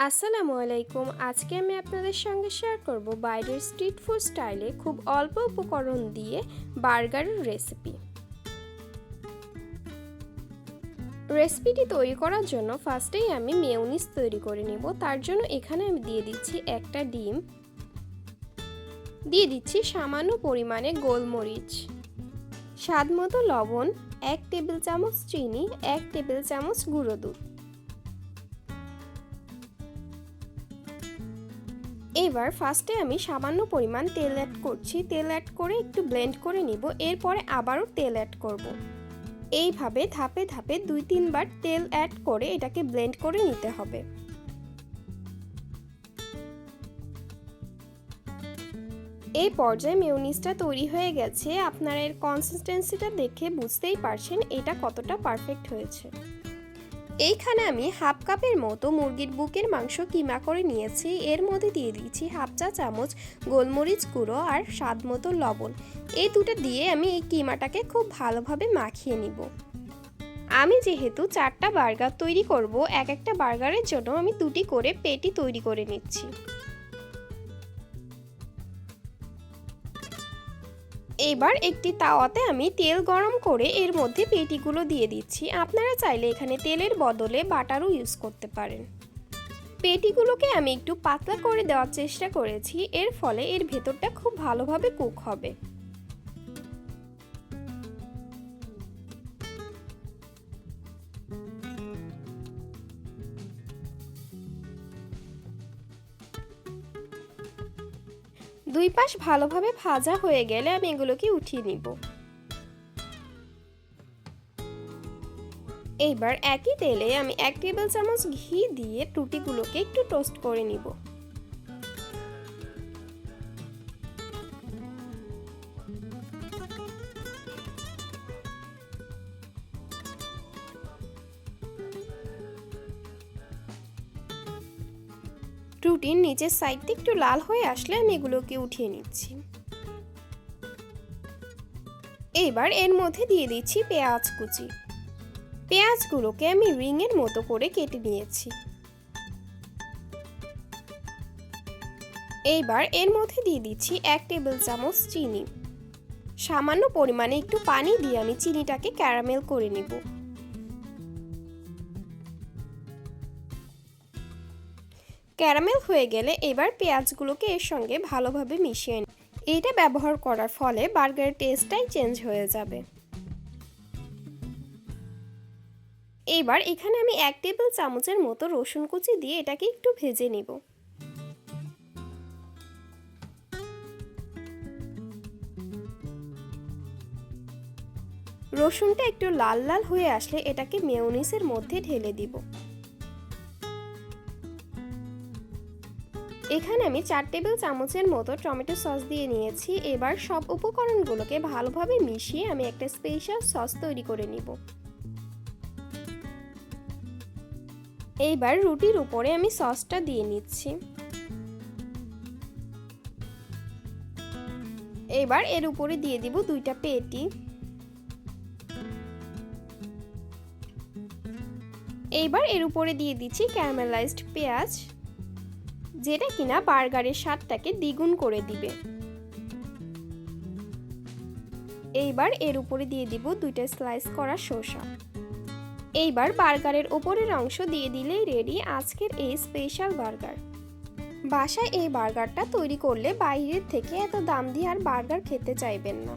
আসসালামু আলাইকুম। আজকে আমি আপনাদের সঙ্গে শেয়ার করব বাইরের স্ট্রিট ফুড স্টাইলে খুব অল্প উপকরণ দিয়ে বার্গারের রেসিপিটি তৈরি করার জন্য ফার্স্টেই আমি মেয়োনিজ তৈরি করে নেব। তার জন্য এখানে আমি দিয়ে দিচ্ছি একটা ডিম, দিয়ে দিচ্ছি সামান্য পরিমাণে গোলমরিচ, স্বাদমতো লবণ, 1 টেবিল চামচ চিনি, 1 টেবিল চামচ গুঁড়ো দুধ। এবার ফার্স্টে আমি সামান্য পরিমাণ তেল অ্যাড করছি। তেল অ্যাড করে একটু ব্লেন্ড করে নিব, এরপরে আবারও তেল অ্যাড করব। এইভাবে ধাপে ধাপে 2-3 বার তেল অ্যাড করে এটাকে ব্লেন্ড করে নিতে হবে। এই পর্যায়ে মেয়োনিজটা তৈরি হয়ে গেছে। আপনারা এর কনসিস্টেন্সিটা দেখে বুঝতেই পারছেন এটা কতটা পারফেক্ট হয়েছে। এইখানে আমি হাফ কাপের মতো মুরগির বুকের মাংস কিমা করে নিয়েছি। এর মধ্যে দিয়ে দিচ্ছি হাফ চা চামচ গোলমরিচ গুঁড়ো আর স্বাদ মতো লবণ। এই দুটো দিয়ে আমি এই কিমাটাকে খুব ভালোভাবে মাখিয়ে নিব। আমি যেহেতু 4টা বার্গার তৈরি করব, এক একটা বার্গারের জন্য আমি 2টি করে পেটি তৈরি করে নিচ্ছি। এবার একটি তাওয়াতে আমি তেল গরম করে এর মধ্যে পেটিগুলো দিয়ে দিচ্ছি। আপনারা চাইলে এখানে তেলের বদলে বাটারও ইউজ করতে পারেন। পেটিগুলোকে আমি একটু পাতলা করে দেওয়ার চেষ্টা করেছি, এর ফলে এর ভেতরটা খুব ভালোভাবে কুক হবে। দুই পাশ ভালোভাবে ভাজা হয়ে গেলে আমি এগুলোকে উঠিয়ে নিব। এইবার একই তেলে আমি 1 টেবিল চামচ ঘি দিয়ে রুটিগুলোকে একটু টোস্ট করে নিব। রুটির নিচের সাইডটা একটু লাল হয়ে আসলে আমি এগুলোকে উঠিয়ে নিচ্ছি। এবার এর মধ্যে দিয়ে দিচ্ছি পেঁয়াজ কুচি। পেঁয়াজগুলোকে আমি রিংয়ের মতো করে কেটে নিয়েছি। এইবার এর মধ্যে দিয়ে দিচ্ছি 1 টেবিল চামচ চিনি। সামান্য পরিমাণে একটু পানি দিয়ে আমি চিনিটাকে ক্যারামেল করে নিব। ক্যারামেল হয়ে গেলে এবার পেঁয়াজগুলোকে এর সঙ্গে ভালোভাবে মিশিয়ে নিই। এইটা ব্যবহার করার ফলে বার্গারের টেস্টটাই চেঞ্জ হয়ে যাবে। এবার এখানে আমি 1 টেবিল চামচের মতো রসুন কুচি দিয়ে এটাকে একটু ভেজে নিব। রসুনটা একটু লাল লাল হয়ে আসলে এটাকে মেয়োনিজের মধ্যে ঢেলে দিব। এখানে আমি 4 টেবিল চামচের মতো টমেটো সস দিয়ে নিয়েছি। এবার সব উপকরণগুলোকে ভালোভাবে মিশিয়ে আমি একটা স্পেশাল সস তৈরি করে নিব। এইবার রুটির উপরে আমি সসটা দিয়ে নিচ্ছি। এবার এর উপরে দিয়ে দিব 2টা পেটি। এইবার এর উপরে দিয়ে দিচ্ছি ক্যারামেলাইজড পেঁয়াজ, যেটা কিনা বার্গারের স্বাদটাকে দ্বিগুণ করে দিবে। এইবার এর উপরে দিয়ে দিব 2টা স্লাইস করা শসা। এইবার বার্গারের উপরের অংশ দিয়ে দিলেই রেডি আজকের এই স্পেশাল বার্গার। বাসায় এই বার্গারটা তৈরি করলে বাইরের থেকে এত দাম দিয়ে আর বার্গার খেতে চাইবেন না।